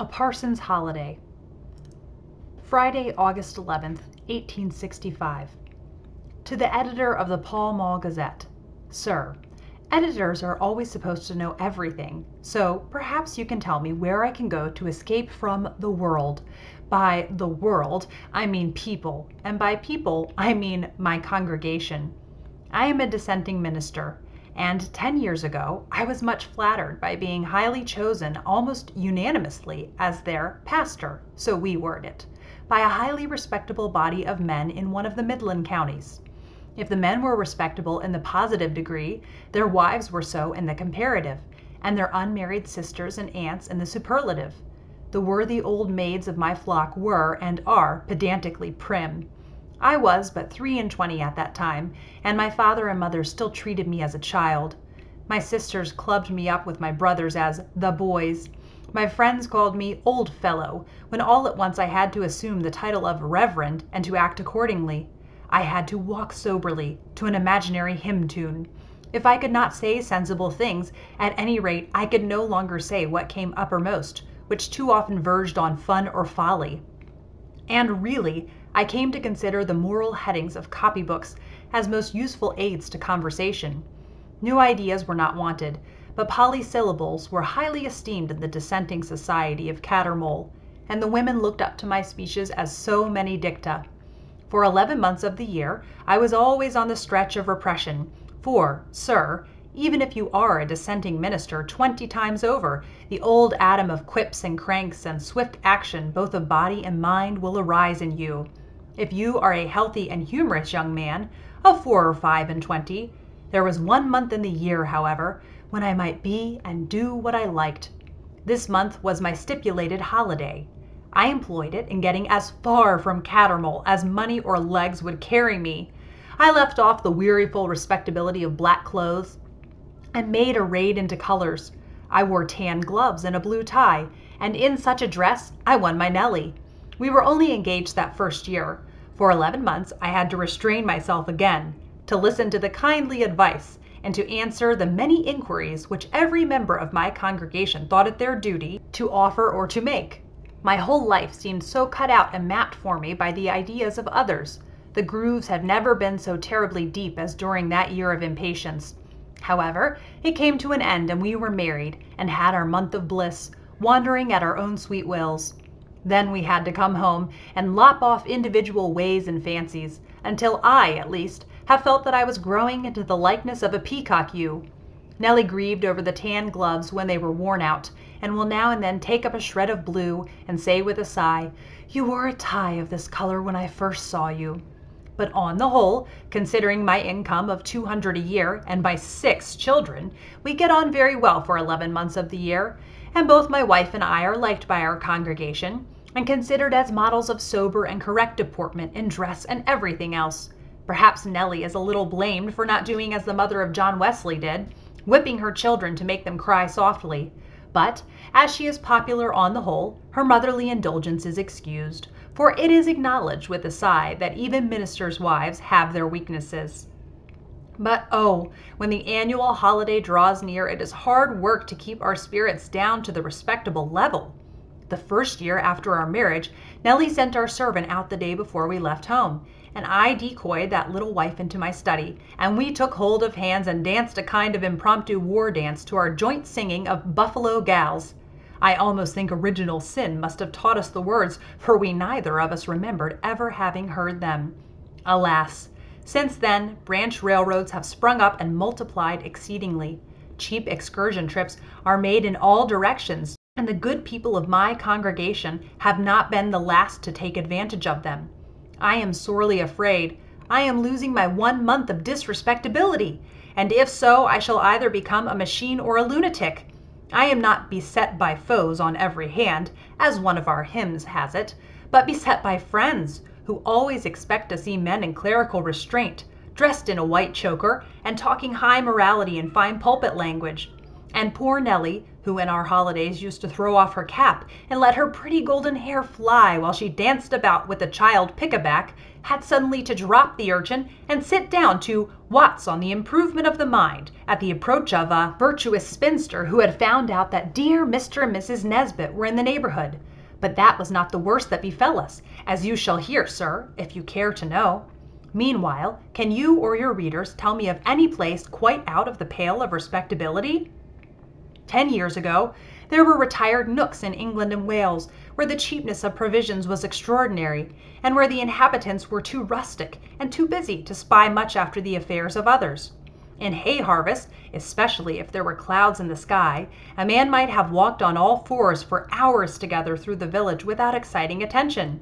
A Parsons Holiday. Friday, August 11th, 1865. To the editor of the Pall Mall Gazette. Sir, editors are always supposed to know everything, so perhaps you can tell me where I can go to escape from the world. By the world, I mean people, and by people, I mean my congregation. I am a dissenting minister, and 10 years ago I was much flattered by being highly chosen almost unanimously as their pastor, so we word it, by a highly respectable body of men in one of the Midland counties. If the men were respectable in the positive degree, their wives were so in the comparative, and their unmarried sisters and aunts in the superlative. The worthy old maids of my flock were and are pedantically prim. I was but 23 at that time, and my father and mother still treated me as a child. My sisters clubbed me up with my brothers as the boys. My friends called me old fellow, when all at once I had to assume the title of reverend and to act accordingly. I had to walk soberly to an imaginary hymn tune. If I could not say sensible things, at any rate I could no longer say what came uppermost, which too often verged on fun or folly. And really, I came to consider the moral headings of copybooks as most useful aids to conversation. New ideas were not wanted, but polysyllables were highly esteemed in the dissenting society of Cattermole, and the women looked up to my speeches as so many dicta. For 11 months of the year, I was always on the stretch of repression, for, sir, even if you are a dissenting minister 20 times over, the old Adam of quips and cranks and swift action both of body and mind will arise in you. If you are a healthy and humorous young man, of 4 or 25, there was 1 month in the year, however, when I might be and do what I liked. This month was my stipulated holiday. I employed it in getting as far from Cattermole as money or legs would carry me. I left off the weariful respectability of black clothes, and made a raid into colors. I wore tan gloves and a blue tie, and in such a dress I won my Nellie. We were only engaged that first year. For 11 months I had to restrain myself again, to listen to the kindly advice, and to answer the many inquiries which every member of my congregation thought it their duty to offer or to make. My whole life seemed so cut out and mapped for me by the ideas of others. The grooves had never been so terribly deep as during that year of impatience. However, it came to an end and we were married and had our month of bliss, wandering at our own sweet wills. Then we had to come home and lop off individual ways and fancies, until I, at least, have felt that I was growing into the likeness of a peacock ewe. Nellie grieved over the tan gloves when they were worn out, and will now and then take up a shred of blue and say with a sigh, "You wore a tie of this color when I first saw you." But on the whole, considering my income of 200 a year and my 6 children, we get on very well for 11 months of the year, and both my wife and I are liked by our congregation, and considered as models of sober and correct deportment in dress and everything else. Perhaps Nellie is a little blamed for not doing as the mother of John Wesley did, whipping her children to make them cry softly. But, as she is popular on the whole, her motherly indulgence is excused, for it is acknowledged with a sigh that even ministers' wives have their weaknesses. But oh, when the annual holiday draws near, it is hard work to keep our spirits down to the respectable level. The first year after our marriage, Nellie sent our servant out the day before we left home, and I decoyed that little wife into my study, and we took hold of hands and danced a kind of impromptu war dance to our joint singing of Buffalo Gals. I almost think original sin must have taught us the words, for we neither of us remembered ever having heard them. Alas! Since then, branch railroads have sprung up and multiplied exceedingly. Cheap excursion trips are made in all directions, and the good people of my congregation have not been the last to take advantage of them. I am sorely afraid I am losing my 1 month of disrespectability, and if so, I shall either become a machine or a lunatic. I am not beset by foes on every hand, as one of our hymns has it, but beset by friends who always expect to see men in clerical restraint, dressed in a white choker, and talking high morality and fine pulpit language. And poor Nellie, who in our holidays used to throw off her cap and let her pretty golden hair fly while she danced about with the child pick-a-back, had suddenly to drop the urchin and sit down to Watts on the Improvement of the Mind at the approach of a virtuous spinster who had found out that dear Mr. and Mrs. Nesbit were in the neighborhood. But that was not the worst that befell us, as you shall hear, sir, if you care to know. Meanwhile, can you or your readers tell me of any place quite out of the pale of respectability? 10 years ago, there were retired nooks in England and Wales where the cheapness of provisions was extraordinary, and where the inhabitants were too rustic and too busy to spy much after the affairs of others. In hay harvest, especially if there were clouds in the sky, a man might have walked on all fours for hours together through the village without exciting attention.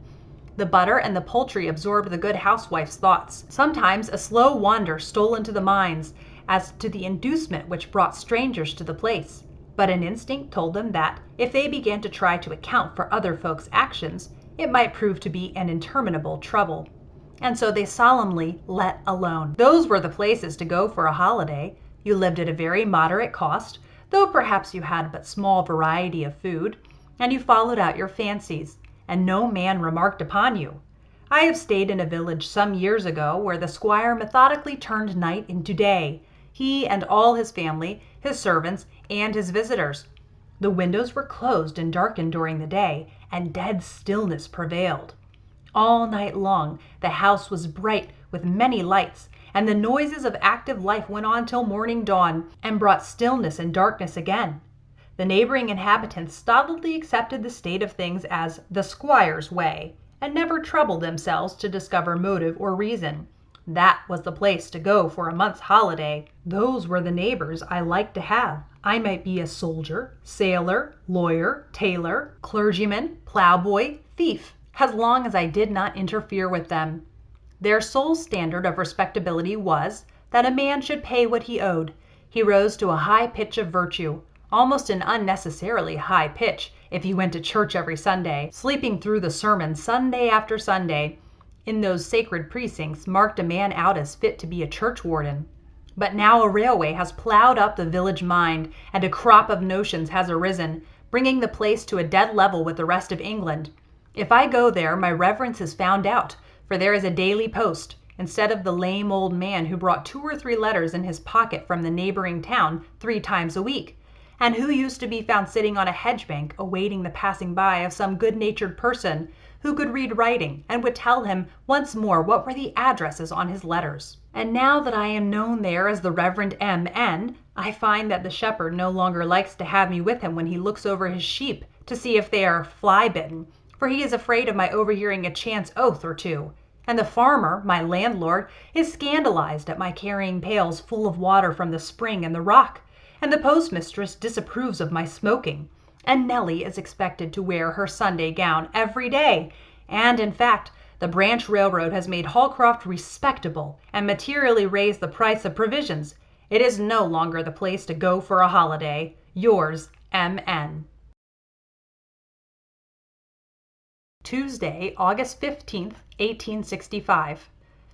The butter and the poultry absorbed the good housewife's thoughts. Sometimes a slow wonder stole into the minds as to the inducement which brought strangers to the place. But an instinct told them that, if they began to try to account for other folks' actions, it might prove to be an interminable trouble. And so they solemnly let alone. Those were the places to go for a holiday. You lived at a very moderate cost, though perhaps you had but small variety of food, and you followed out your fancies, and no man remarked upon you. I have stayed in a village some years ago where the squire methodically turned night into day, he and all his family, his servants, and his visitors. The windows were closed and darkened during the day, and dead stillness prevailed. All night long the house was bright with many lights, and the noises of active life went on till morning dawn, and brought stillness and darkness again. The neighboring inhabitants stolidly accepted the state of things as the squire's way, and never troubled themselves to discover motive or reason. That was the place to go for a month's holiday. Those were the neighbors I liked to have. I might be a soldier, sailor, lawyer, tailor, clergyman, plowboy, thief, as long as I did not interfere with them. Their sole standard of respectability was that a man should pay what he owed. He rose to a high pitch of virtue, almost an unnecessarily high pitch if he went to church every Sunday, sleeping through the sermon Sunday after Sunday. In those sacred precincts marked a man out as fit to be a churchwarden. But now a railway has plowed up the village mind, and a crop of notions has arisen, bringing the place to a dead level with the rest of England. If I go there, my reverence is found out, for there is a daily post, instead of the lame old man who brought 2 or 3 letters in his pocket from the neighboring town 3 times a week, and who used to be found sitting on a hedge-bank awaiting the passing by of some good-natured person who could read writing and would tell him once more what were the addresses on his letters. And now that I am known there as the Reverend M.N., I find that the shepherd no longer likes to have me with him when he looks over his sheep to see if they are fly-bitten, for he is afraid of my overhearing a chance oath or two. And the farmer, my landlord, is scandalized at my carrying pails full of water from the spring and the rock, and the postmistress disapproves of my smoking, and Nellie is expected to wear her Sunday gown every day, and in fact, the branch railroad has made Hallcroft respectable and materially raised the price of provisions. It is no longer the place to go for a holiday. Yours, M.N. Tuesday, August 15th, 1865.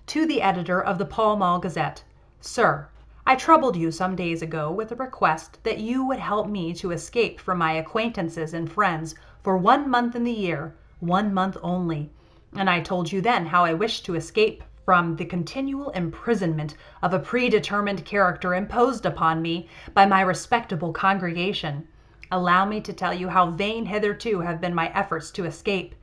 To the editor of the Pall Mall Gazette. Sir, I troubled you some days ago with a request that you would help me to escape from my acquaintances and friends for 1 month in the year, 1 month only. And I told you then how I wished to escape from the continual imprisonment of a predetermined character imposed upon me by my respectable congregation. Allow me to tell you how vain hitherto have been my efforts to escape.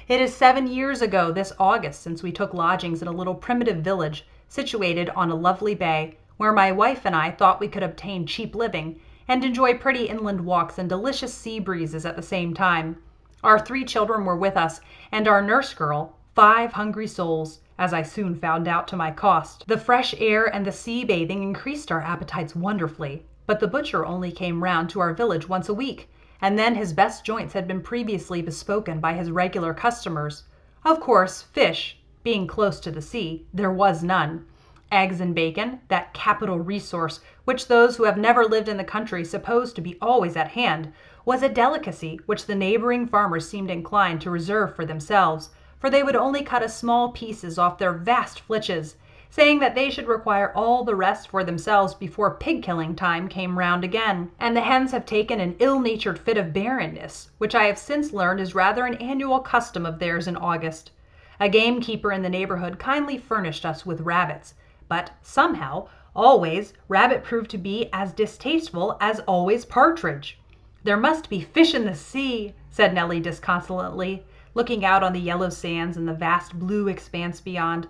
It is 7 years ago this August since we took lodgings in a little primitive village situated on a lovely bay, where my wife and I thought we could obtain cheap living and enjoy pretty inland walks and delicious sea breezes at the same time. Our 3 children were with us, and our nurse girl, 5 hungry souls, as I soon found out to my cost. The fresh air and the sea bathing increased our appetites wonderfully, but the butcher only came round to our village once a week, and then his best joints had been previously bespoken by his regular customers. Of course, fish, being close to the sea, there was none. Eggs and bacon, that capital resource which those who have never lived in the country suppose to be always at hand, was a delicacy which the neighboring farmers seemed inclined to reserve for themselves, for they would only cut a small pieces off their vast flitches, saying that they should require all the rest for themselves before pig-killing time came round again, and the hens have taken an ill-natured fit of barrenness, which I have since learned is rather an annual custom of theirs in August. A gamekeeper in the neighborhood kindly furnished us with rabbits, but somehow, always, rabbit proved to be as distasteful as always partridge. "There must be fish in the sea," said Nellie disconsolately, looking out on the yellow sands and the vast blue expanse beyond.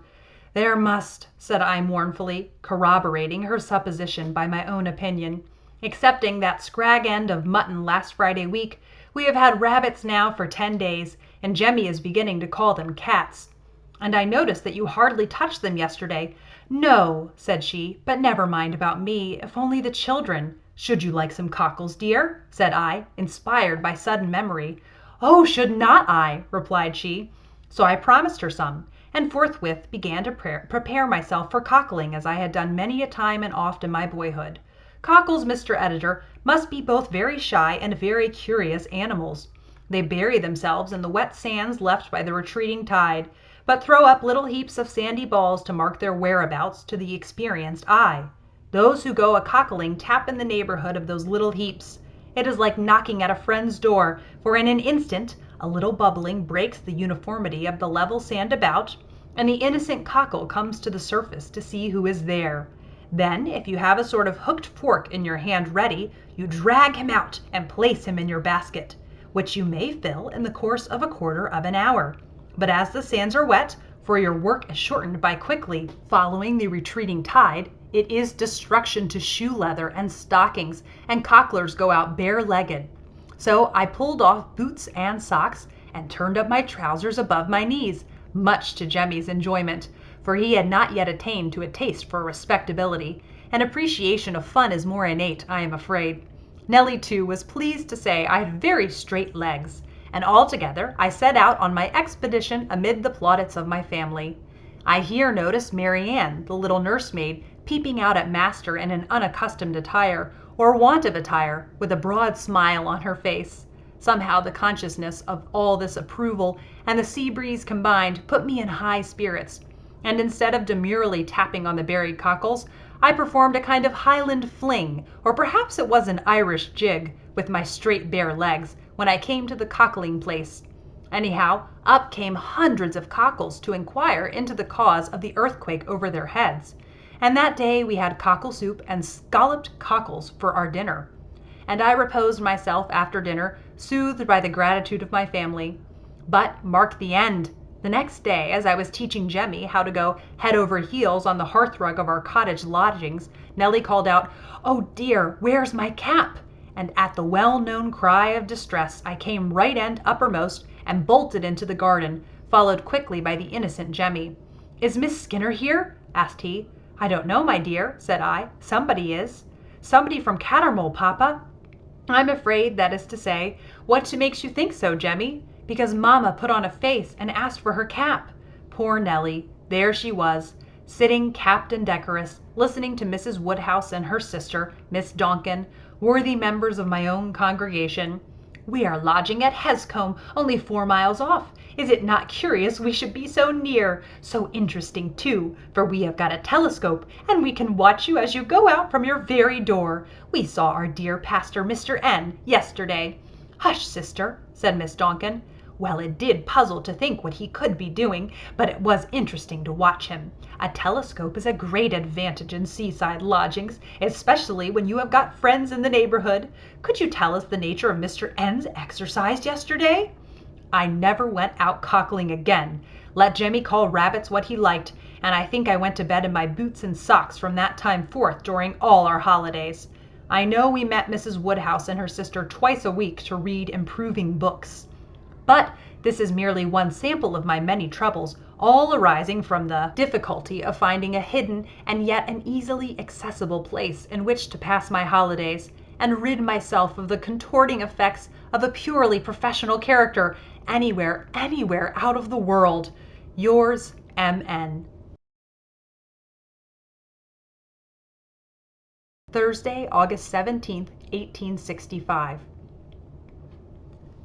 "There must," said I mournfully, corroborating her supposition by my own opinion. "Excepting that scrag end of mutton last Friday week, we have had rabbits now for 10 days, and Jemmy is beginning to call them cats. And I noticed that you hardly touched them yesterday." "No," said she, "but never mind about me, if only the children." "Should you like some cockles, dear?" said I, inspired by sudden memory. "Oh, should not I?" replied she. So I promised her some, and forthwith began to prepare myself for cockling as I had done many a time and oft in my boyhood. Cockles, Mr. Editor, must be both very shy and very curious animals. They bury themselves in the wet sands left by the retreating tide, but throw up little heaps of sandy balls to mark their whereabouts to the experienced eye. Those who go a-cockling tap in the neighborhood of those little heaps. It is like knocking at a friend's door, for in an instant a little bubbling breaks the uniformity of the level sand about, and the innocent cockle comes to the surface to see who is there. Then, if you have a sort of hooked fork in your hand ready, you drag him out and place him in your basket, which you may fill in the course of a quarter of an hour. But as the sands are wet, for your work is shortened by quickly following the retreating tide, it is destruction to shoe leather and stockings, and cocklers go out bare-legged. So I pulled off boots and socks and turned up my trousers above my knees, much to Jemmy's enjoyment, for he had not yet attained to a taste for respectability. An appreciation of fun is more innate, I am afraid. Nellie, too, was pleased to say I had very straight legs, and altogether I set out on my expedition amid the plaudits of my family. I here noticed Mary Ann, the little nursemaid, peeping out at master in an unaccustomed attire, or want of attire, with a broad smile on her face. Somehow the consciousness of all this approval and the sea breeze combined put me in high spirits, and instead of demurely tapping on the buried cockles, I performed a kind of Highland fling, or perhaps it was an Irish jig, with my straight bare legs, when I came to the cockling place. Anyhow, up came hundreds of cockles to inquire into the cause of the earthquake over their heads, and that day we had cockle soup and scalloped cockles for our dinner. And I reposed myself after dinner, soothed by the gratitude of my family. But mark the end! The next day, as I was teaching Jemmy how to go head over heels on the hearthrug of our cottage lodgings, Nellie called out, "Oh dear, where's my cap?" And at the well-known cry of distress, I came right end uppermost and bolted into the garden, followed quickly by the innocent Jemmy. "Is Miss Skinner here?" asked he. "I don't know, my dear," said I. "Somebody is." "Somebody from Cattermole, Papa." "I'm afraid that is to say. What makes you think so, Jemmy?" "Because Mamma put on a face and asked for her cap." Poor Nellie! There she was, sitting capped and decorous, listening to Mrs. Woodhouse and her sister, Miss Donkin, worthy members of my own congregation. "We are lodging at Hescombe, only 4 miles off. Is it not curious we should be so near? So interesting, too, for we have got a telescope, and we can watch you as you go out from your very door. We saw our dear pastor, Mr. N., yesterday." "Hush, sister," said Miss Donkin. "Well, it did puzzle to think what he could be doing, but it was interesting to watch him. A telescope is a great advantage in seaside lodgings, especially when you have got friends in the neighborhood. Could you tell us the nature of Mr. N.'s exercise yesterday?" I never went out cockling again. Let Jemmy call rabbits what he liked, and I think I went to bed in my boots and socks from that time forth during all our holidays. I know we met Mrs. Woodhouse and her sister twice a week to read improving books. But this is merely one sample of my many troubles, all arising from the difficulty of finding a hidden and yet an easily accessible place in which to pass my holidays, and rid myself of the contorting effects of a purely professional character anywhere out of the world. Yours, M.N. Thursday, August 17th, 1865.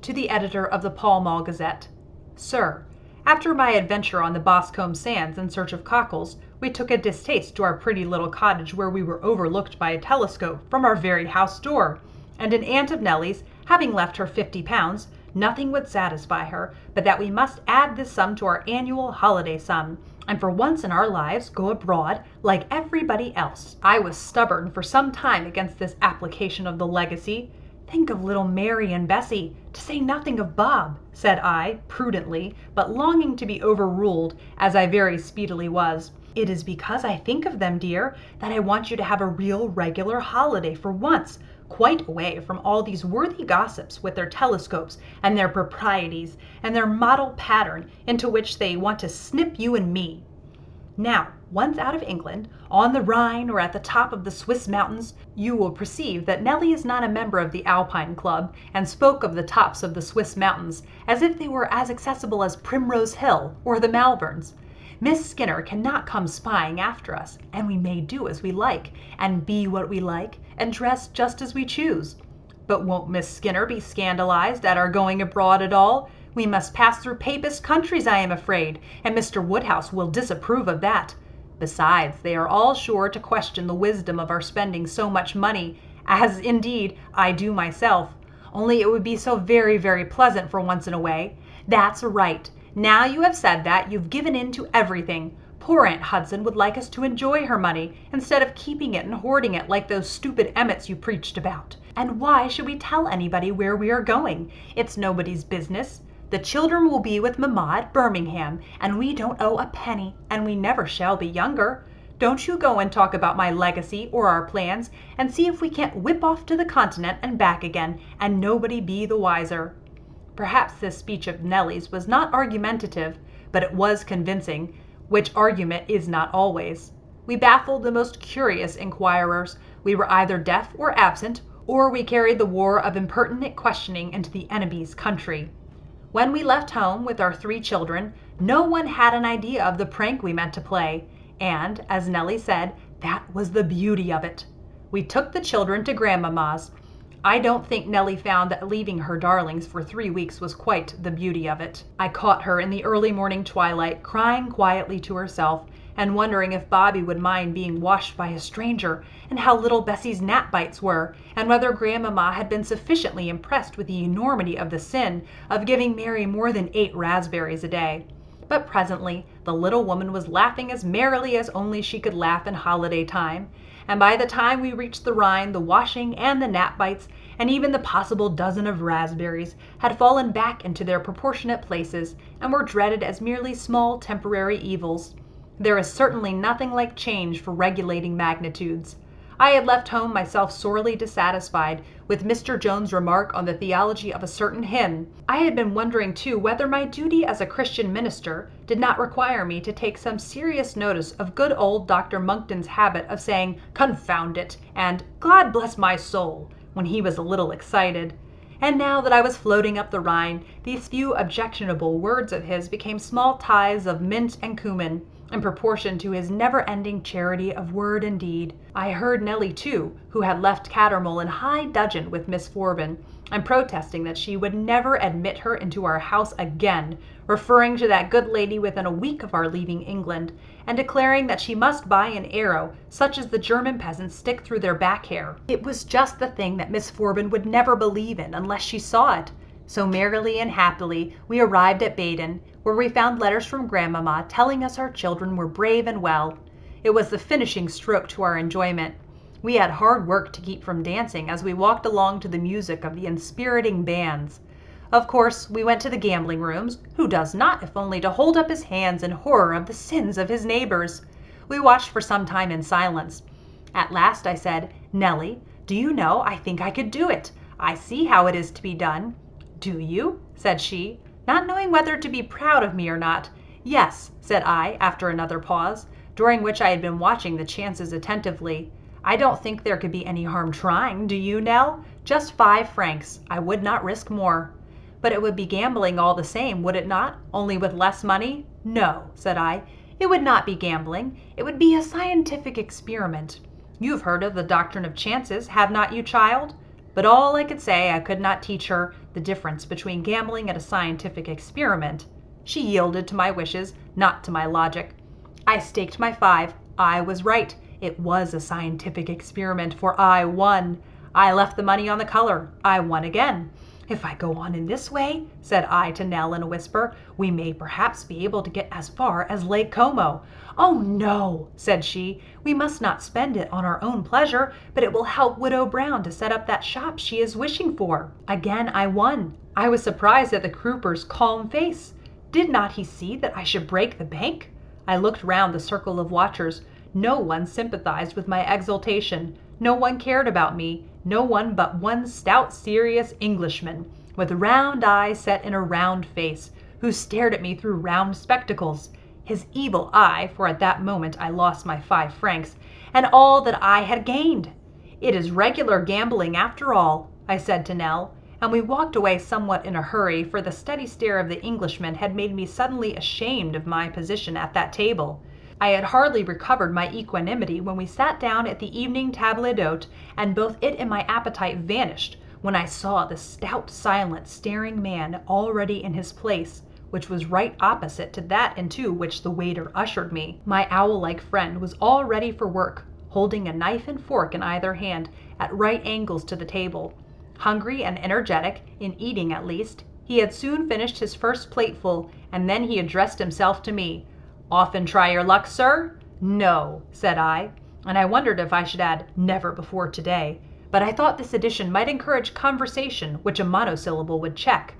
To the Editor of the Pall Mall Gazette. Sir, after my adventure on the Boscombe Sands in search of cockles, we took a distaste to our pretty little cottage where we were overlooked by a telescope from our very house door, and an aunt of Nellie's, having left her £50, nothing would satisfy her but that we must add this sum to our annual holiday sum, and for once in our lives go abroad like everybody else. I was stubborn for some time against this application of the legacy. Think of little Mary and Bessie, to say nothing of Bob, said I, prudently, but longing to be overruled, as I very speedily was. It is because I think of them, dear, that I want you to have a real regular holiday for once, quite away from all these worthy gossips with their telescopes and their proprieties and their model pattern into which they want to snip you and me. Now, once out of England, on the Rhine or at the top of the Swiss mountains, you will perceive that Nellie is not a member of the Alpine Club, and spoke of the tops of the Swiss mountains as if they were as accessible as Primrose Hill or the Malverns. Miss Skinner cannot come spying after us, and we may do as we like, and be what we like, and dress just as we choose. But won't Miss Skinner be scandalized at our going abroad at all? We must pass through Papist countries, I am afraid, and Mr. Woodhouse will disapprove of that. Besides, they are all sure to question the wisdom of our spending so much money, as, indeed, I do myself. Only it would be so very, very pleasant for once in a way. That's right. Now you have said that, you've given in to everything. Poor Aunt Hudson would like us to enjoy her money, instead of keeping it and hoarding it like those stupid Emmets you preached about. And why should we tell anybody where we are going? It's nobody's business. The children will be with Mamma at Birmingham, and we don't owe a penny, and we never shall be younger. Don't you go and talk about my legacy or our plans, and see if we can't whip off to the continent and back again, and nobody be the wiser. Perhaps this speech of Nellie's was not argumentative, but it was convincing, which argument is not always. We baffled the most curious inquirers. We were either deaf or absent, or we carried the war of impertinent questioning into the enemy's country. When we left home with our 3 children, no one had an idea of the prank we meant to play, and, as Nellie said, that was the beauty of it. We took the children to Grandmamma's. I don't think Nellie found that leaving her darlings for 3 weeks was quite the beauty of it. I caught her in the early morning twilight, crying quietly to herself, and wondering if Bobby would mind being washed by a stranger, and how little Bessie's gnat bites were, and whether Grandmamma had been sufficiently impressed with the enormity of the sin of giving Mary more than 8 raspberries a day. But presently the little woman was laughing as merrily as only she could laugh in holiday time, and by the time we reached the Rhine, the washing and the gnat bites, and even the possible dozen of raspberries, had fallen back into their proportionate places, and were dreaded as merely small temporary evils. There is certainly nothing like change for regulating magnitudes. I had left home myself sorely dissatisfied with Mr. Jones' remark on the theology of a certain hymn. I had been wondering, too, whether my duty as a Christian minister did not require me to take some serious notice of good old Dr. Monckton's habit of saying, "Confound it," and "God bless my soul," when he was a little excited. And now that I was floating up the Rhine, these few objectionable words of his became small tithes of mint and cumin, in proportion to his never-ending charity of word and deed. I heard Nellie, too, who had left Cattermole in high dudgeon with Miss Forbin, and protesting that she would never admit her into our house again, referring to that good lady within a week of our leaving England, and declaring that she must buy an arrow such as the German peasants stick through their back hair. It was just the thing that Miss Forbin would never believe in unless she saw it. So merrily and happily we arrived at Baden, where we found letters from Grandmamma telling us our children were brave and well. It was the finishing stroke to our enjoyment. We had hard work to keep from dancing as we walked along to the music of the inspiriting bands. Of course, we went to the gambling rooms. Who does not, if only to hold up his hands in horror of the sins of his neighbors? We watched for some time in silence. At last I said, "Nellie, do you know, I think I could do it. I see how it is to be done." "Do you?" said she, not knowing whether to be proud of me or not. "Yes," said I, after another pause, during which I had been watching the chances attentively. "I don't think there could be any harm trying, do you, Nell? Just 5 francs. I would not risk more." "But it would be gambling all the same, would it not? Only with less money?" "No," said I. "It would not be gambling. It would be a scientific experiment. You've heard of the doctrine of chances, have not you, child?" But all I could say I could not teach her the difference between gambling and a scientific experiment. She yielded to my wishes, not to my logic. I staked my 5. I was right. It was a scientific experiment, for I won. I left the money on the color. I won again. If I go on in this way, said I to Nell in a whisper, we may perhaps be able to get as far as Lake Como. Oh no, said she, we must not spend it on our own pleasure, but it will help Widow Brown to set up that shop she is wishing for. Again I won. I was surprised at the Crooper's calm face. Did not he see that I should break the bank? I looked round the circle of watchers. No one sympathized with my exultation. No one cared about me. No one but one stout, serious Englishman, with round eyes set in a round face, who stared at me through round spectacles. His evil eye, for at that moment I lost my 5 francs, and all that I had gained. It is regular gambling after all, I said to Nell, and we walked away somewhat in a hurry, for the steady stare of the Englishman had made me suddenly ashamed of my position at that table. I had hardly recovered my equanimity when we sat down at the evening table d'hote, and both it and my appetite vanished when I saw the stout, silent, staring man already in his place, which was right opposite to that into which the waiter ushered me. My owl-like friend was all ready for work, holding a knife and fork in either hand, at right angles to the table. Hungry and energetic, in eating at least, he had soon finished his first plateful, and then he addressed himself to me. Often try your luck, sir? No, said I, and I wondered if I should add never before today, but I thought this addition might encourage conversation which a monosyllable would check.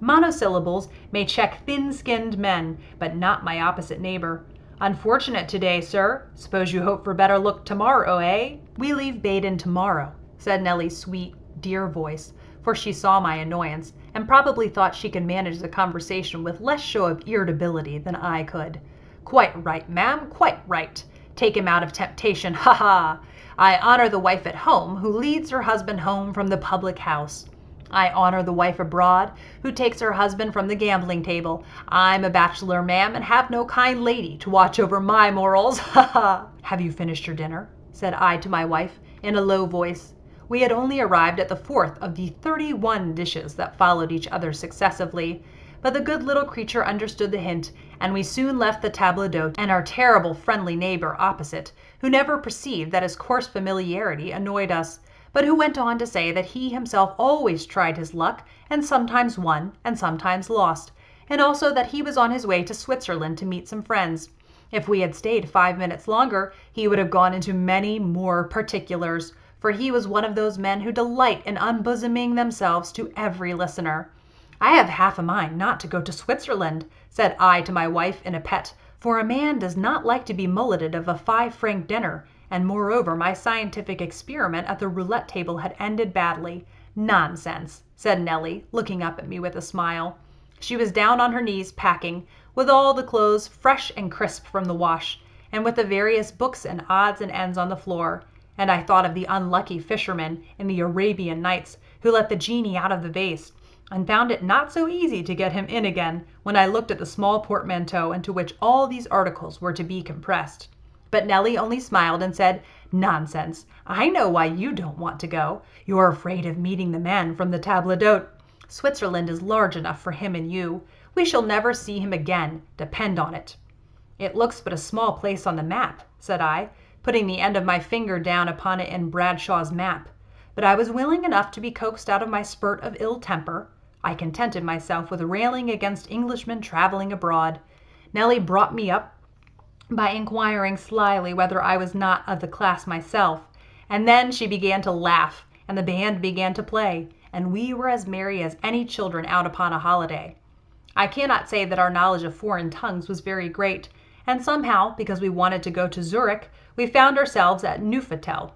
Monosyllables may check thin-skinned men, but not my opposite neighbor. Unfortunate today, sir. Suppose you hope for better luck tomorrow, eh? We leave Baden tomorrow, said Nellie's sweet, dear voice, for she saw my annoyance, and probably thought she could manage the conversation with less show of irritability than I could. Quite right, ma'am, quite right. Take him out of temptation, ha ha! I honor the wife at home who leads her husband home from the public house. I honor the wife abroad who takes her husband from the gambling table. I'm a bachelor, ma'am, and have no kind lady to watch over my morals, ha ha! Have you finished your dinner? Said I to my wife in a low voice. We had only arrived at the 4th of the 31 dishes that followed each other successively, but the good little creature understood the hint, and we soon left the table d'hote and our terrible friendly neighbor opposite, who never perceived that his coarse familiarity annoyed us, but who went on to say that he himself always tried his luck, and sometimes won and sometimes lost, and also that he was on his way to Switzerland to meet some friends. If we had stayed 5 minutes longer, he would have gone into many more particulars, for he was one of those men who delight in unbosoming themselves to every listener. I have half a mind not to go to Switzerland, said I to my wife in a pet, for a man does not like to be mulleted of a 5-franc dinner, and moreover my scientific experiment at the roulette table had ended badly. Nonsense, said Nellie, looking up at me with a smile. She was down on her knees packing, with all the clothes fresh and crisp from the wash, and with the various books and odds and ends on the floor, and I thought of the unlucky fisherman in the Arabian Nights who let the genie out of the vase, and found it not so easy to get him in again when I looked at the small portmanteau into which all these articles were to be compressed. But Nellie only smiled and said, Nonsense, I know why you don't want to go. You're afraid of meeting the man from the table d'hote. Switzerland is large enough for him and you. We shall never see him again, depend on it. It looks but a small place on the map, said I, putting the end of my finger down upon it in Bradshaw's map. But I was willing enough to be coaxed out of my spurt of ill temper. I contented myself with railing against Englishmen traveling abroad. Nellie brought me up by inquiring slyly whether I was not of the class myself, and then she began to laugh, and the band began to play, and we were as merry as any children out upon a holiday. I cannot say that our knowledge of foreign tongues was very great, and somehow, because we wanted to go to Zurich, we found ourselves at Neuchatel.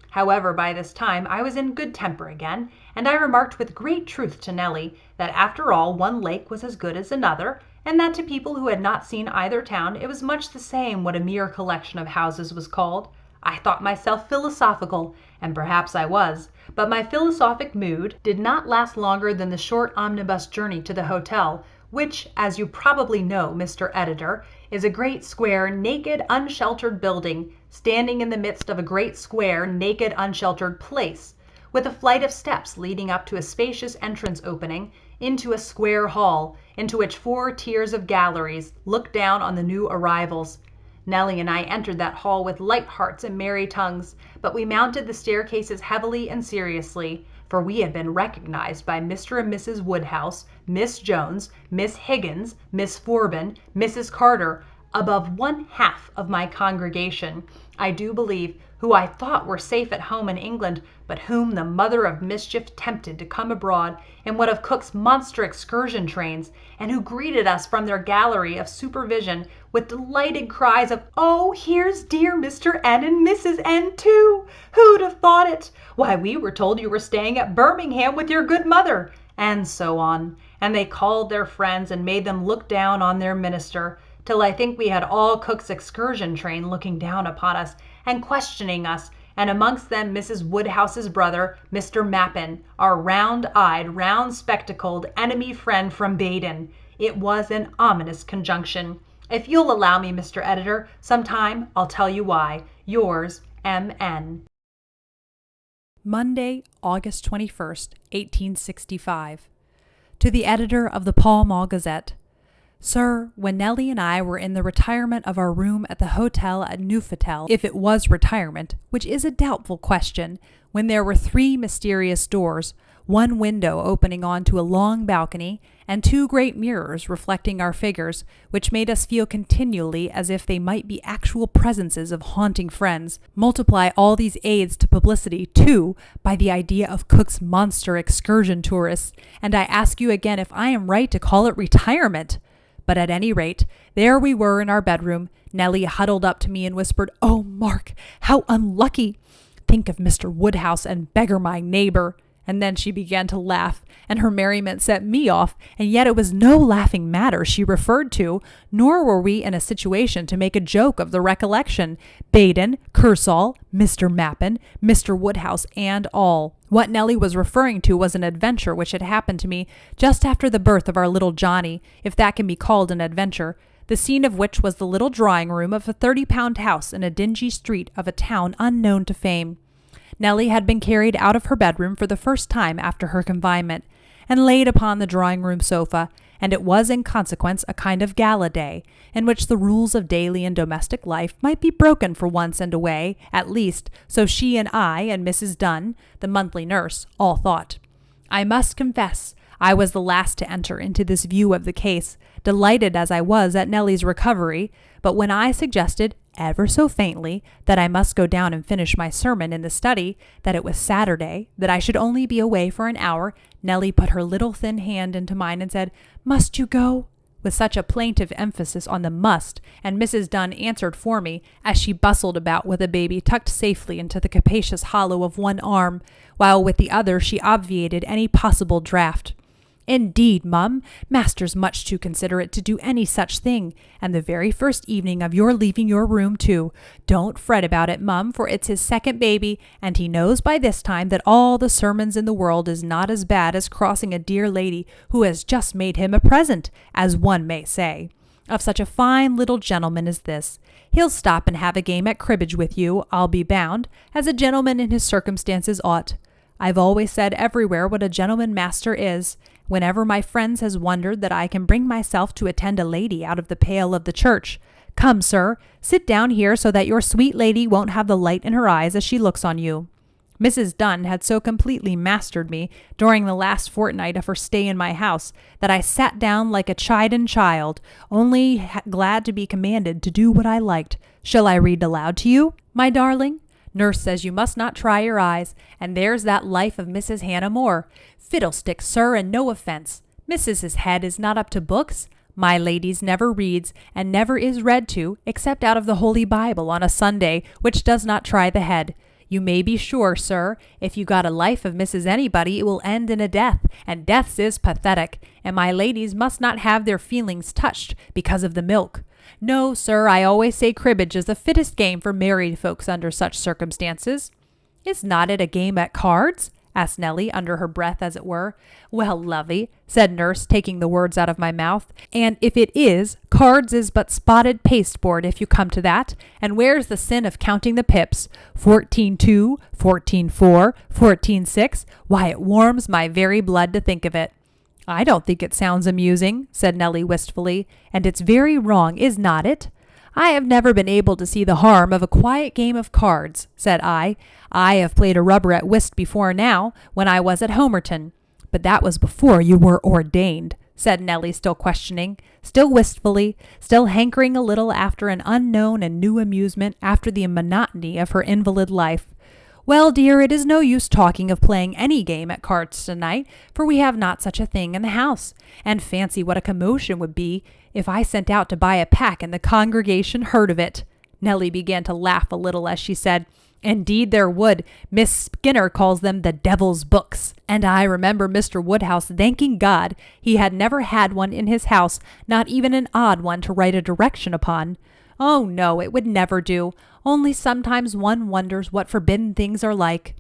However, by this time I was in good temper again, and I remarked with great truth to Nellie that after all one lake was as good as another, and that to people who had not seen either town it was much the same what a mere collection of houses was called. I thought myself philosophical, and perhaps I was, but my philosophic mood did not last longer than the short omnibus journey to the hotel, which, as you probably know, Mr. Editor, is a great square, naked, unsheltered building, standing in the midst of a great square, naked, unsheltered place, with a flight of steps leading up to a spacious entrance opening into a square hall, into which 4 tiers of galleries look down on the new arrivals. Nellie and I entered that hall with light hearts and merry tongues, but we mounted the staircases heavily and seriously, for we had been recognized by Mr. and Mrs. Woodhouse, Miss Jones, Miss Higgins, Miss Forbin, Mrs. Carter, above one half of my congregation, I do believe, who I thought were safe at home in England, but whom the mother of mischief tempted to come abroad in one of Cook's monster excursion trains, and who greeted us from their gallery of supervision with delighted cries of, "Oh, here's dear Mr. N and Mrs. N too! Who'd have thought it? Why, we were told you were staying at Birmingham with your good mother," and so on. And they called their friends and made them look down on their minister, till I think we had all Cook's excursion train looking down upon us and questioning us, and amongst them Mrs. Woodhouse's brother, Mr. Mappin, our round-eyed, round-spectacled enemy friend from Baden. It was an ominous conjunction. If you'll allow me, Mr. Editor, sometime I'll tell you why. Yours, M.N. Monday, August 21st, 1865. To the Editor of the Pall Mall Gazette. Sir, when Nellie and I were in the retirement of our room at the hotel at Neuchatel, if it was retirement, which is a doubtful question, when there were 3 mysterious doors, one window opening onto a long balcony, and 2 great mirrors reflecting our figures, which made us feel continually as if they might be actual presences of haunting friends, multiply all these aids to publicity, too, by the idea of Cook's monster excursion tourists, and I ask you again if I am right to call it retirement. But at any rate, there we were in our bedroom. Nellie huddled up to me and whispered, "Oh, Mark, how unlucky! Think of Mr. Woodhouse and beggar my neighbor." And then she began to laugh, and her merriment set me off, and yet it was no laughing matter she referred to, nor were we in a situation to make a joke of the recollection. Baden, Kersall, Mr. Mappin, Mr. Woodhouse, and all. What Nellie was referring to was an adventure which had happened to me just after the birth of our little Johnny, if that can be called an adventure, the scene of which was the little drawing-room of a 30-pound house in a dingy street of a town unknown to fame. Nellie had been carried out of her bedroom for the first time after her confinement, and laid upon the drawing-room sofa, and it was in consequence a kind of gala day, in which the rules of daily and domestic life might be broken for once and away, at least, so she and I and Mrs. Dunn, the monthly nurse, all thought. I must confess I was the last to enter into this view of the case, delighted as I was at Nellie's recovery, but when I suggested, ever so faintly, that I must go down and finish my sermon in the study, that it was Saturday, that I should only be away for an hour, Nellie put her little thin hand into mine and said, "Must you go?" with such a plaintive emphasis on the must, and Mrs. Dunn answered for me, as she bustled about with a baby tucked safely into the capacious hollow of one arm, while with the other she obviated any possible draught. "Indeed, mum, master's much too considerate to do any such thing, and the very first evening of your leaving your room, too. Don't fret about it, mum, for it's his second baby, and he knows by this time that all the sermons in the world is not as bad as crossing a dear lady who has just made him a present, as one may say, of such a fine little gentleman as this. He'll stop and have a game at cribbage with you, I'll be bound, as a gentleman in his circumstances ought. I've always said everywhere what a gentleman master is. Whenever my friends has wondered that I can bring myself to attend a lady out of the pale of the church. Come, sir, sit down here so that your sweet lady won't have the light in her eyes as she looks on you." Mrs. Dunn had so completely mastered me during the last fortnight of her stay in my house that I sat down like a chidden child, only glad to be commanded to do what I liked. "Shall I read aloud to you, my darling? Nurse says you must not try your eyes, and there's that life of Mrs. Hannah More. Fiddlestick, sir, and no offense. Mrs.'s head is not up to books. My lady's never reads, and never is read to, except out of the Holy Bible on a Sunday, which does not try the head. You may be sure, sir, if you got a life of Mrs. Anybody, it will end in a death, and deaths is pathetic, and my ladies must not have their feelings touched because of the milk. No, sir, I always say cribbage is the fittest game for married folks under such circumstances." "Is not it a game at cards?" asked Nellie, under her breath, as it were. "Well, lovey," said nurse, taking the words out of my mouth, "and if it is, cards is but spotted pasteboard, if you come to that, and where's the sin of counting the pips? 14-2, 14-4, 14-6, why, it warms my very blood to think of it." "I don't think it sounds amusing," said Nellie wistfully, "and it's very wrong, is not it?" I have never been able to see the harm of a quiet game of cards, said I. I have played a rubber at whist before now, when I was at Homerton. But that was before you were ordained, said Nellie, still questioning, still wistfully, still hankering a little after an unknown and new amusement after the monotony of her invalid life. Well, dear, it is no use talking of playing any game at cards tonight, for we have not such a thing in the house. And fancy what a commotion would be if I sent out to buy a pack and the congregation heard of it. Nellie began to laugh a little as she said, Indeed there would. Miss Skinner calls them the devil's books. And I remember Mr. Woodhouse thanking God he had never had one in his house, not even an odd one to write a direction upon. Oh, no, it would never do. Only sometimes one wonders what forbidden things are like.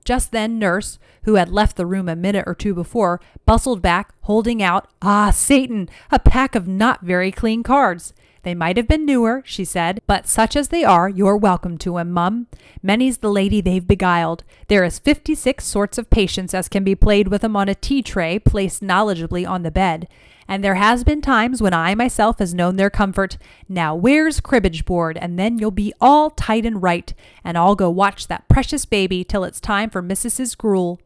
Just then Nurse, who had left the room a minute or two before, bustled back, holding out, Ah, Satan, a pack of not very clean cards. They might have been newer, she said, but such as they are, you're welcome to 'em, Mum. Many's the lady they've beguiled. There is 56 sorts of patience as can be played with 'em on a tea-tray placed knowledgeably on the bed. And there has been times when I myself has known their comfort. Now where's cribbage board, and then you'll be all tight and right, and I'll go watch that precious baby till it's time for Missis's gruel.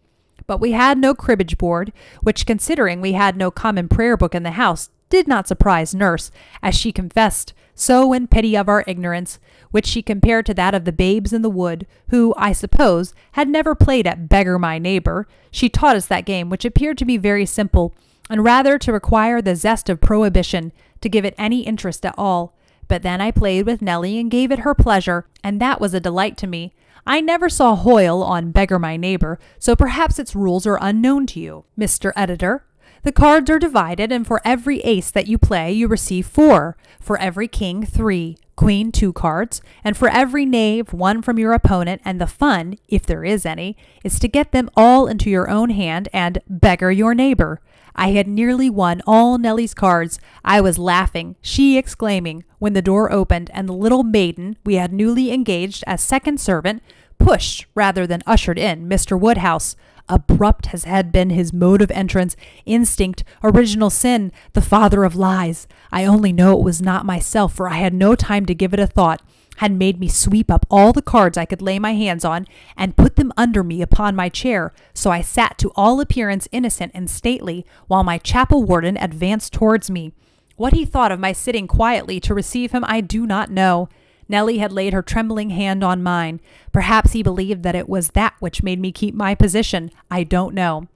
But we had no cribbage board, which, considering we had no common prayer book in the house, did not surprise Nurse, as she confessed, so in pity of our ignorance, which she compared to that of the babes in the wood, who, I suppose, had never played at beggar my neighbor. She taught us that game, which appeared to be very simple, and rather to require the zest of prohibition, to give it any interest at all. But then I played with Nellie and gave it her pleasure, and that was a delight to me. I never saw Hoyle on Beggar My Neighbor, so perhaps its rules are unknown to you, Mr. Editor. The cards are divided, and for every ace that you play, you receive 4. For every king, 3. Queen, 2 cards. And for every knave, 1 from your opponent. And the fun, if there is any, is to get them all into your own hand and beggar your neighbor. I had nearly won all Nellie's cards. I was laughing, she exclaiming, when the door opened, and the little maiden we had newly engaged as second servant pushed rather than ushered in Mr. Woodhouse. Abrupt as had been his mode of entrance, instinct, original sin, the father of lies, I only know it was not myself, for I had no time to give it a thought, had made me sweep up all the cards I could lay my hands on, and put them under me upon my chair, so I sat to all appearance innocent and stately, while my chapel warden advanced towards me. What he thought of my sitting quietly to receive him I do not know. Nellie had laid her trembling hand on mine. Perhaps he believed that it was that which made me keep my position. I don't know.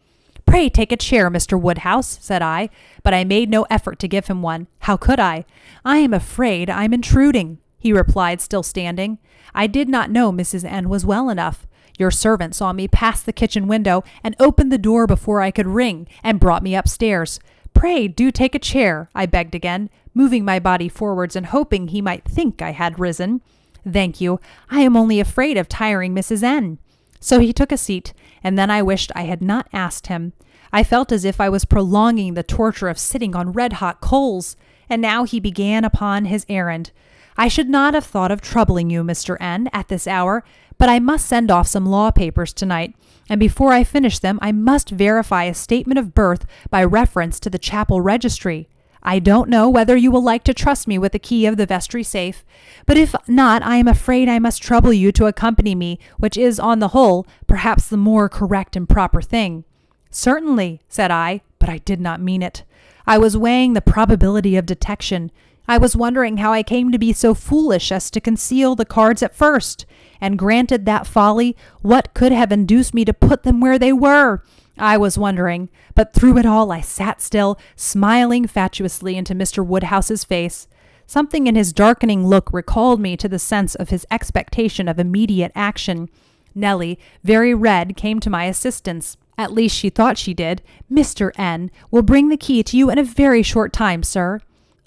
Pray take a chair, Mr. Woodhouse, said I, but I made no effort to give him one. How could I? I am afraid I'm intruding, he replied, still standing. I did not know Mrs. N was well enough. Your servant saw me pass the kitchen window and opened the door before I could ring, and brought me upstairs. Pray do take a chair, I begged again, moving my body forwards and hoping he might think I had risen. Thank you. I am only afraid of tiring Mrs. N. So he took a seat, and then I wished I had not asked him. I felt as if I was prolonging the torture of sitting on red-hot coals, and now he began upon his errand. I should not have thought of troubling you, Mr. N, at this hour, but I must send off some law papers tonight, and before I finish them I must verify a statement of birth by reference to the chapel registry. I don't know whether you will like to trust me with the key of the vestry safe, but if not, I am afraid I must trouble you to accompany me, which is, on the whole, perhaps the more correct and proper thing. Certainly, said I, but I did not mean it. I was weighing the probability of detection. I was wondering how I came to be so foolish as to conceal the cards at first, and granted that folly, what could have induced me to put them where they were? I was wondering, but through it all I sat still, smiling fatuously into Mr. Woodhouse's face. Something in his darkening look recalled me to the sense of his expectation of immediate action. Nellie, very red, came to my assistance. At least she thought she did. Mr. N will bring the key to you in a very short time, sir.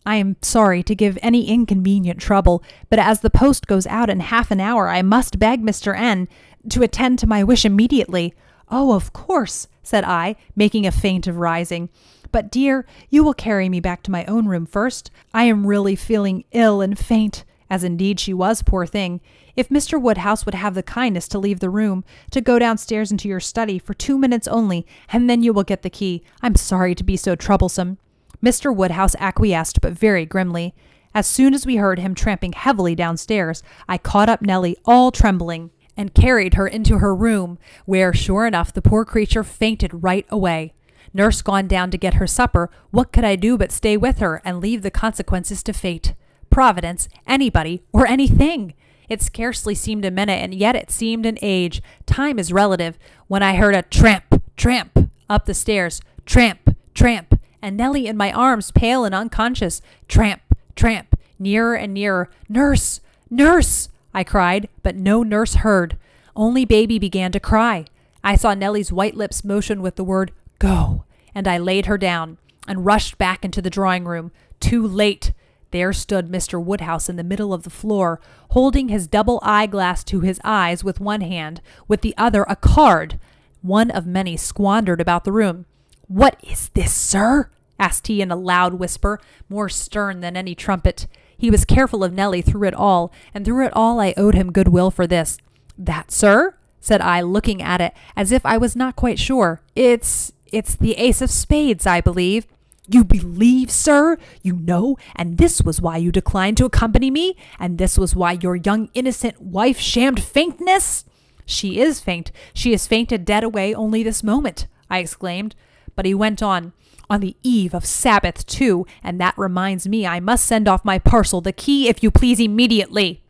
I am sorry to give any inconvenient trouble, but as the post goes out in half an hour, I must beg Mr. N to attend to my wish immediately. Oh, of course, said I, making a feint of rising. But, dear, you will carry me back to my own room first. I am really feeling ill and faint, as indeed she was, poor thing. If Mr. Woodhouse would have the kindness to leave the room, to go downstairs into your study for 2 minutes only, and then you will get the key. I'm sorry to be so troublesome. Mr. Woodhouse acquiesced, but very grimly. As soon as we heard him tramping heavily downstairs, I caught up Nellie, all trembling, and carried her into her room, where, sure enough, the poor creature fainted right away. Nurse gone down to get her supper, what could I do but stay with her and leave the consequences to fate? Providence, anybody, or anything. It scarcely seemed a minute, and yet it seemed an age. Time is relative. When I heard a tramp, tramp, up the stairs, tramp, tramp, and Nellie in my arms, pale and unconscious, tramp, tramp, nearer and nearer. Nurse, nurse, I cried, but no nurse heard. Only baby began to cry. I saw Nellie's white lips motion with the word, go, and I laid her down and rushed back into the drawing room. Too late. There stood Mr. Woodhouse in the middle of the floor, holding his double eyeglass to his eyes with one hand, with the other a card, one of many squandered about the room. What is this, sir? Asked he in a loud whisper, more stern than any trumpet. He was careful of Nellie through it all, and through it all I owed him goodwill for this. That, sir? Said I, looking at it, as if I was not quite sure. It's the ace of spades, I believe. You believe, sir? You know, and this was why you declined to accompany me? And this was why your young innocent wife shammed faintness? She is faint. She has fainted dead away only this moment, I exclaimed. But he went on the eve of Sabbath, too, and that reminds me I must send off my parcel, the key, if you please, immediately.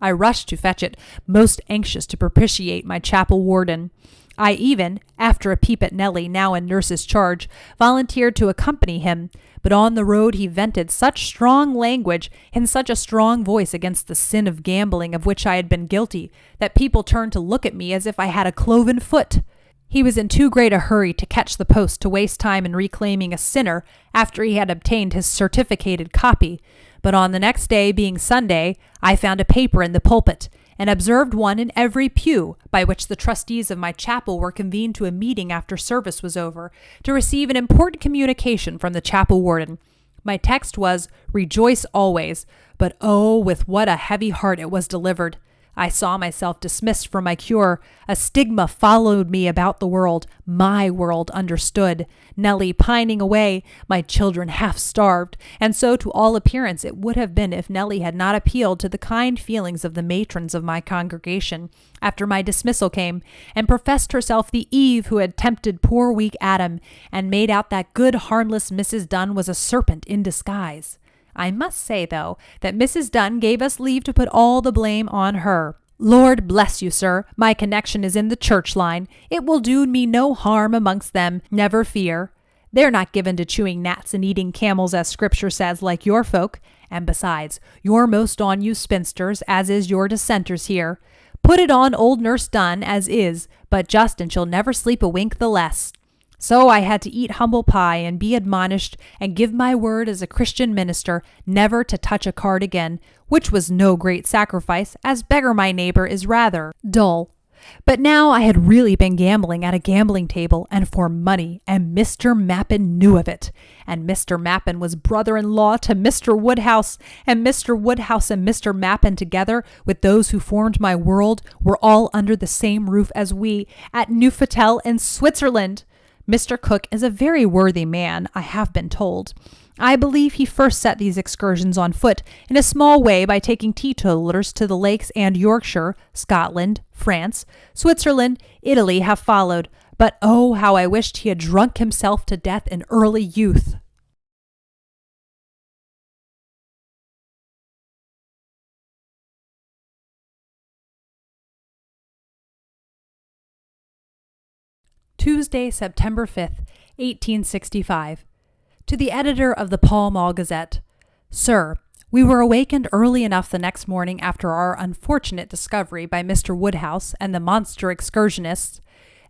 I rushed to fetch it, most anxious to propitiate my chapel warden. I even, after a peep at Nellie, now in nurse's charge, volunteered to accompany him, but on the road he vented such strong language in such a strong voice against the sin of gambling of which I had been guilty, that people turned to look at me as if I had a cloven foot. He was in too great a hurry to catch the post to waste time in reclaiming a sinner after he had obtained his certificated copy, but on the next day, being Sunday, I found a paper in the pulpit, and observed one in every pew, by which the trustees of my chapel were convened to a meeting after service was over, to receive an important communication from the chapel warden. My text was, Rejoice always, but oh, with what a heavy heart it was delivered. I saw myself dismissed from my cure. A stigma followed me about the world, my world understood. Nellie pining away, my children half starved, and so to all appearance it would have been if Nellie had not appealed to the kind feelings of the matrons of my congregation after my dismissal came, and professed herself the Eve who had tempted poor weak Adam, and made out that good harmless Mrs. Dunn was a serpent in disguise. I must say, though, that Mrs. Dunn gave us leave to put all the blame on her. Lord bless you, sir, my connection is in the church line. It will do me no harm amongst them, never fear. They're not given to chewing gnats and eating camels, as Scripture says, like your folk. And besides, you're most on you spinsters, as is your dissenters here. Put it on old Nurse Dunn, as is, but just, and she'll never sleep a wink the less. So I had to eat humble pie and be admonished and give my word as a Christian minister never to touch a card again, which was no great sacrifice, as beggar my neighbor is rather dull. But now I had really been gambling at a gambling table and for money, and Mr. Mappin knew of it. And Mr. Mappin was brother-in-law to Mr. Woodhouse, and Mr. Woodhouse and Mr. Mappin together, with those who formed my world, were all under the same roof as we, at Neuchatel in Switzerland. Mr. Cook is a very worthy man, I have been told. I believe he first set these excursions on foot in a small way by taking teetotalers to the lakes, and Yorkshire, Scotland, France, Switzerland, Italy have followed. But oh, how I wished he had drunk himself to death in early youth. Tuesday, September 5th, 1865. To the editor of the Pall Mall Gazette. Sir, we were awakened early enough the next morning after our unfortunate discovery by Mr. Woodhouse and the monster excursionists.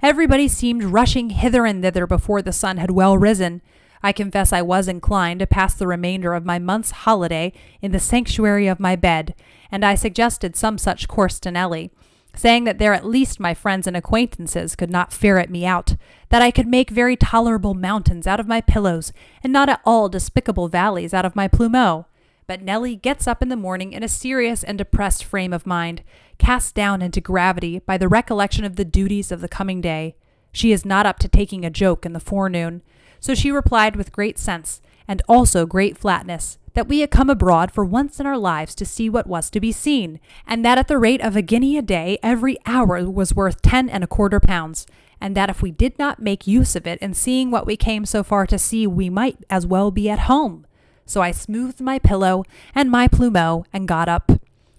Everybody seemed rushing hither and thither before the sun had well risen. I confess I was inclined to pass the remainder of my month's holiday in the sanctuary of my bed, and I suggested some such course to Nellie, saying that there at least my friends and acquaintances could not ferret me out, that I could make very tolerable mountains out of my pillows, and not at all despicable valleys out of my plumeau. But Nellie gets up in the morning in a serious and depressed frame of mind, cast down into gravity by the recollection of the duties of the coming day. She is not up to taking a joke in the forenoon, so she replied with great sense, and also great flatness, that we had come abroad for once in our lives to see what was to be seen, and that at the rate of £1 a day every hour was worth 10¼ pounds, and that if we did not make use of it in seeing what we came so far to see, we might as well be at home. So I smoothed my pillow and my plumeau and got up.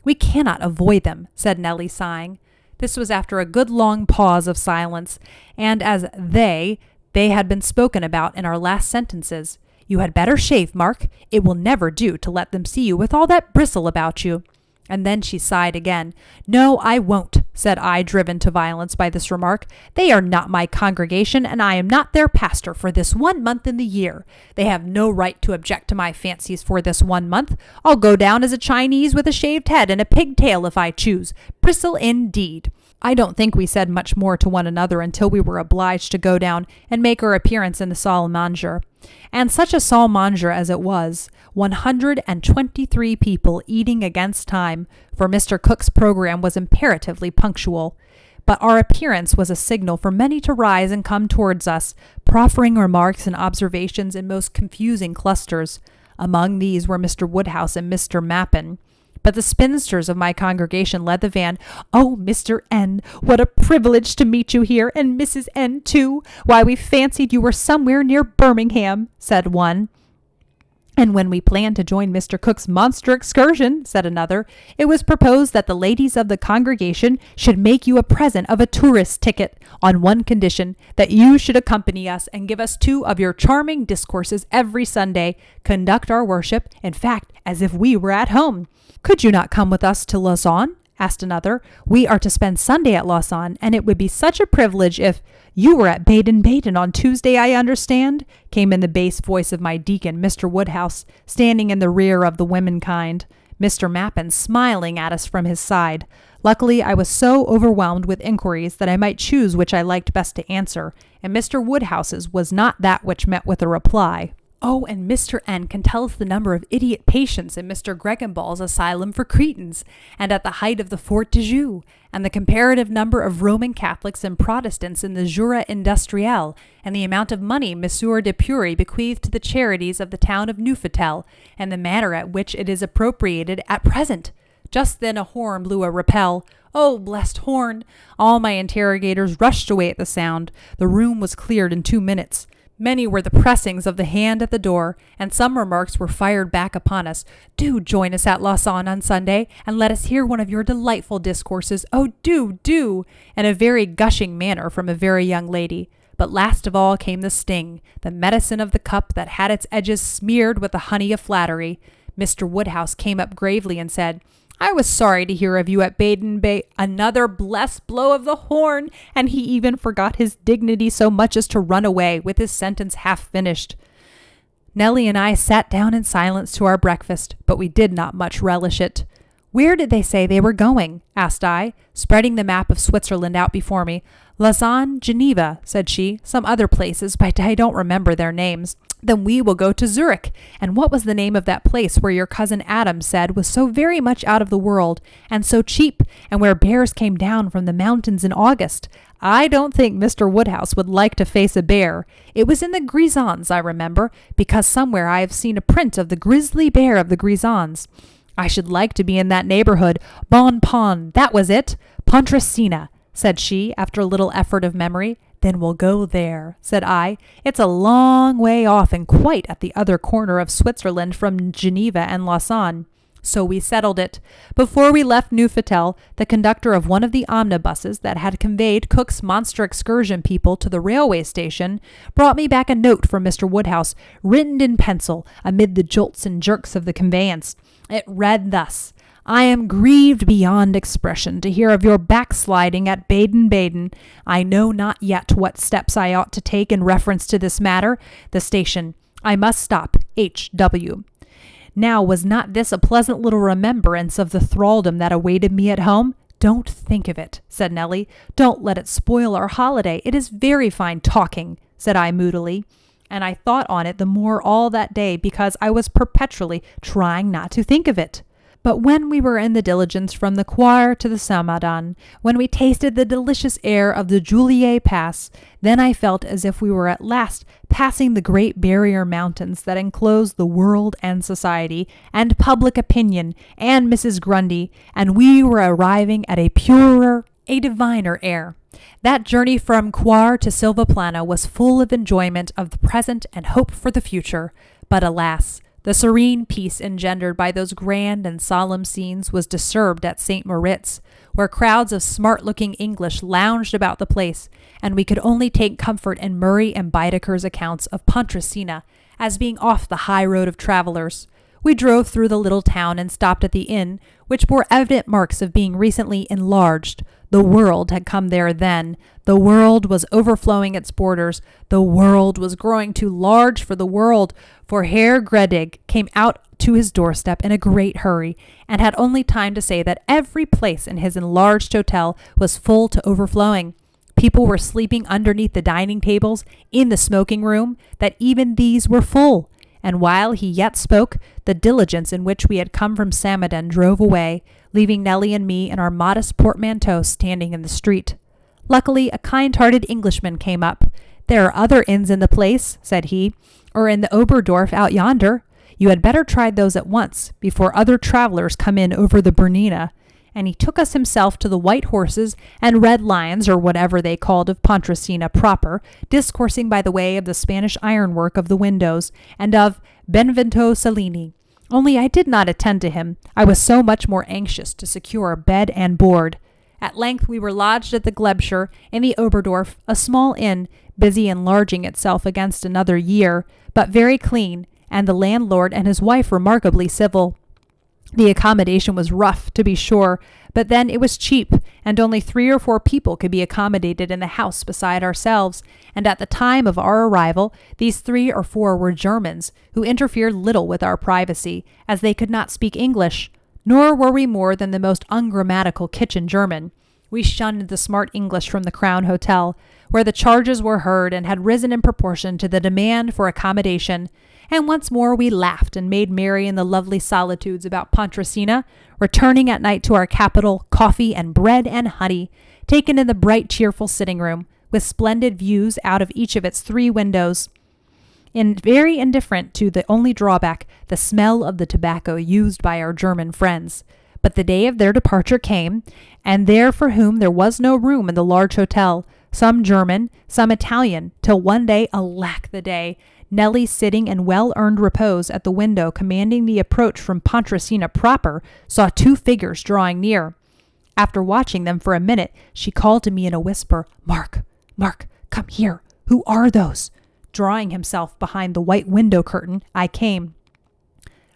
We cannot avoid them, said Nellie, sighing. This was after a good long pause of silence, and as they had been spoken about in our last sentences. You had better shave, Mark. It will never do to let them see you with all that bristle about you. And then she sighed again. No, I won't, said I, driven to violence by this remark. They are not my congregation, and I am not their pastor for this 1 month in the year. They have no right to object to my fancies for this 1 month. I'll go down as a Chinese with a shaved head and a pigtail if I choose. Bristle indeed. I don't think we said much more to one another until we were obliged to go down and make our appearance in the salle à manger. And such a salle à manger as it was, 123 people eating against time, for Mr. Cook's program was imperatively punctual. But our appearance was a signal for many to rise and come towards us, proffering remarks and observations in most confusing clusters. Among these were Mr. Woodhouse and Mr. Mappin. But the spinsters of my congregation led the van. Oh, Mr. N., what a privilege to meet you here, and Mrs. N. too. Why, we fancied you were somewhere near Birmingham, said one. And when we planned to join Mr. Cook's monster excursion, said another, it was proposed that the ladies of the congregation should make you a present of a tourist ticket, on one condition, that you should accompany us and give us 2 of your charming discourses every Sunday, conduct our worship, in fact, as if we were at home. Could you not come with us to Lausanne? Asked another. We are to spend Sunday at Lausanne, and it would be such a privilege if you were at Baden-Baden on Tuesday, I understand, came in the bass voice of my deacon, Mr. Woodhouse, standing in the rear of the womenkind, Mr. Mappin smiling at us from his side. Luckily, I was so overwhelmed with inquiries that I might choose which I liked best to answer, and Mr. Woodhouse's was not that which met with a reply. Oh, and Mr. N. can tell us the number of idiot patients in Mr. Gregenball's asylum for cretins, and at the height of the Fort de Joux, and the comparative number of Roman Catholics and Protestants in the Jura Industrielle, and the amount of money Monsieur de Pury bequeathed to the charities of the town of Neufchâtel, and the manner at which it is appropriated at present. Just then a horn blew a rappel. Oh, blessed horn! All my interrogators rushed away at the sound. The room was cleared in 2 minutes. Many were the pressings of the hand at the door, and some remarks were fired back upon us. Do join us at Lausanne on Sunday, and let us hear one of your delightful discourses. Oh, do, in a very gushing manner from a very young lady. But last of all came the sting, the medicine of the cup that had its edges smeared with the honey of flattery. Mr. Woodhouse came up gravely and said, I was sorry to hear of you at Another blessed blow of the horn, and he even forgot his dignity so much as to run away with his sentence half finished. Nellie and I sat down in silence to our breakfast, but we did not much relish it. Where did they say they were going? Asked I, spreading the map of Switzerland out before me. Lausanne, Geneva, said she, some other places, but I don't remember their names. Then we will go to Zurich. And what was the name of that place where your cousin Adam said was so very much out of the world, and so cheap, and where bears came down from the mountains in August? I don't think Mr. Woodhouse would like to face a bear. It was in the Grisons, I remember, because somewhere I have seen a print of the grizzly bear of the Grisons. I should like to be in that neighborhood. Bon Pon, that was it. Pontresina, said she, after a little effort of memory. Then we'll go there, said I. It's a long way off and quite at the other corner of Switzerland from Geneva and Lausanne. So we settled it. Before we left Neufchâtel, the conductor of one of the omnibuses that had conveyed Cook's monster excursion people to the railway station brought me back a note from Mr. Woodhouse, written in pencil amid the jolts and jerks of the conveyance. It read thus: I am grieved beyond expression to hear of your backsliding at Baden-Baden. I know not yet what steps I ought to take in reference to this matter. The station. I must stop. H.W. Now, was not this a pleasant little remembrance of the thraldom that awaited me at home? Don't think of it, said Nellie. Don't let it spoil our holiday. It is very fine talking, said I moodily. And I thought on it the more all that day because I was perpetually trying not to think of it. But when we were in the diligence from the Choir to the Samadan, when we tasted the delicious air of the Julier Pass, then I felt as if we were at last passing the great barrier mountains that enclose the world and society, and public opinion, and Mrs. Grundy, and we were arriving at a purer, a diviner air. That journey from Choir to Silvaplana was full of enjoyment of the present and hope for the future, but alas, the serene peace engendered by those grand and solemn scenes was disturbed at St. Moritz, where crowds of smart-looking English lounged about the place, and we could only take comfort in Murray and Baedeker's accounts of Pontresina as being off the high road of travelers. We drove through the little town and stopped at the inn, which bore evident marks of being recently enlarged. The world had come there then. The world was overflowing its borders. The world was growing too large for the world, for Herr Gredig came out to his doorstep in a great hurry, and had only time to say that every place in his enlarged hotel was full to overflowing. People were sleeping underneath the dining tables, in the smoking room, that even these were full. And while he yet spoke, the diligence in which we had come from Samaden drove away, leaving Nellie and me in our modest portmanteau standing in the street. Luckily, a kind-hearted Englishman came up. "There are other inns in the place," said he, "or in the Oberdorf out yonder. You had better try those at once, before other travelers come in over the Bernina." And he took us himself to the White Horses and Red Lions, or whatever they called of Pontresina proper, discoursing by the way of the Spanish ironwork of the windows, and of Benvenuto Cellini. Only I did not attend to him. I was so much more anxious to secure bed and board. At length we were lodged at the Glebshire, in the Oberdorf, a small inn, busy enlarging itself against another year, but very clean, and the landlord and his wife remarkably civil. The accommodation was rough, to be sure, but then it was cheap, and only 3 or 4 people could be accommodated in the house beside ourselves, and at the time of our arrival these 3 or 4 were Germans, who interfered little with our privacy, as they could not speak English, nor were we more than the most ungrammatical kitchen German. We shunned the smart English from the Crown Hotel, where the charges were heard and had risen in proportion to the demand for accommodation, and once more we laughed and made merry in the lovely solitudes about Pontresina, returning at night to our capital, coffee and bread and honey, taken in the bright, cheerful sitting room, with splendid views out of each of its 3 windows. Very indifferent to the only drawback, the smell of the tobacco used by our German friends. But the day of their departure came, and there for whom there was no room in the large hotel, some German, some Italian, till one day, alack the day, Nellie, sitting in well-earned repose at the window commanding the approach from Pontresina proper, saw 2 figures drawing near. After watching them for a minute, she called to me in a whisper, "Mark, Mark, come here. Who are those?" Drawing himself behind the white window curtain, I came.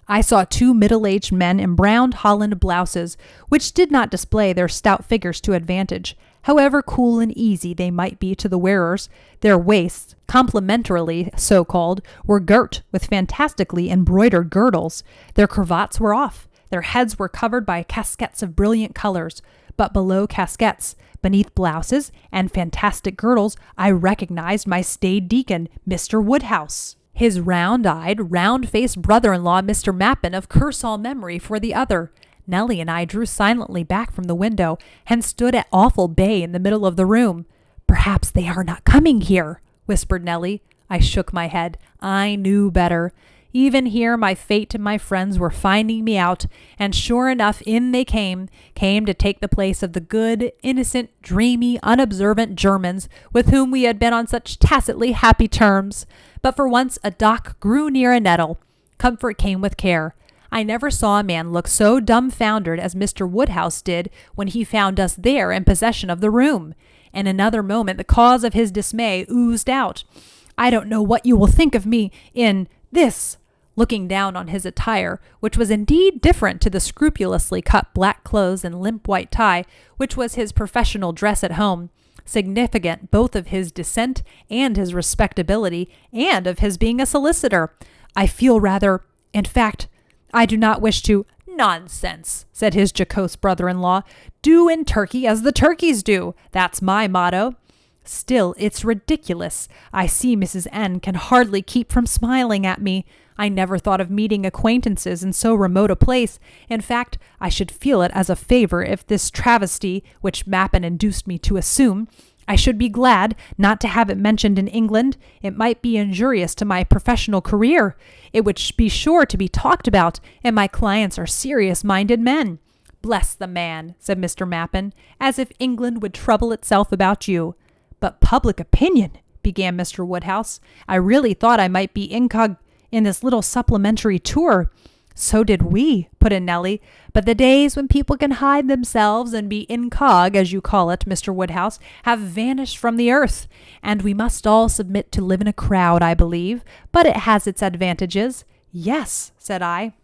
I saw 2 middle-aged men in brown holland blouses, which did not display their stout figures to advantage, however cool and easy they might be to the wearers. Their waists, complimentarily so called, were girt with fantastically embroidered girdles. Their cravats were off. Their heads were covered by casquettes of brilliant colors, but below casquettes, beneath blouses and fantastic girdles, I recognized my staid deacon, Mr. Woodhouse. His round-eyed, round-faced brother-in-law, Mr. Mappin, of curse-all memory for the other. Nellie and I drew silently back from the window and stood at awful bay in the middle of the room. "Perhaps they are not coming here," whispered Nellie. I shook my head. I knew better. Even here my fate and my friends were finding me out, and sure enough in they came to take the place of the good, innocent, dreamy, unobservant Germans with whom we had been on such tacitly happy terms. But for once a dock grew near a nettle. Comfort came with care. I never saw a man look so dumbfoundered as Mr. Woodhouse did when he found us there in possession of the room. In another moment the cause of his dismay oozed out. "I don't know what you will think of me in this," looking down on his attire, which was indeed different to the scrupulously cut black clothes and limp white tie, which was his professional dress at home, significant both of his descent and his respectability, and of his being a solicitor. "I feel rather, in fact, I do not wish to—" "Nonsense," said his jocose brother-in-law. "Do in Turkey as the turkeys do. That's my motto." "Still, it's ridiculous. I see Mrs. N. can hardly keep from smiling at me. I never thought of meeting acquaintances in so remote a place. In fact, I should feel it as a favor if this travesty, which Mappin induced me to assume, I should be glad not to have it mentioned in England. It might be injurious to my professional career. It would be sure to be talked about, and my clients are serious-minded men. Bless the man, said Mr. Mappin, as if England would trouble itself about you. But public opinion, began Mr. Woodhouse. I really thought I might be incog in this little supplementary tour. So did we, put in Nellie. But the days when people can hide themselves and be incog, as you call it, Mr. Woodhouse, have vanished from the earth. And we must all submit to live in a crowd, I believe. But it has its advantages. Yes, said I.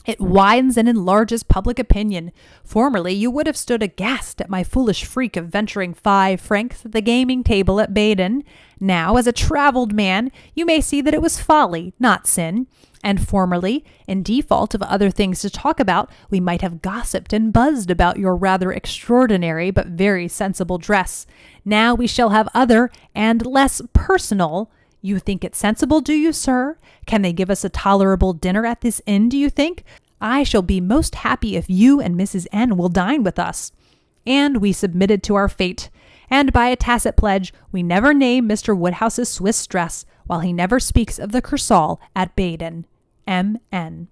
It widens and enlarges public opinion. Formerly, you would have stood aghast at my foolish freak of venturing 5 francs at the gaming table at Baden. Now, as a travelled man, you may see that it was folly, not sin. And formerly, in default of other things to talk about, we might have gossiped and buzzed about your rather extraordinary but very sensible dress. Now we shall have other and less personal. You think it sensible, do you, sir? Can they give us a tolerable dinner at this inn, do you think? I shall be most happy if you and Mrs. N will dine with us. And we submitted to our fate, and by a tacit pledge, we never name Mr. Woodhouse's Swiss dress, while he never speaks of the Kursaal at Baden. M.N.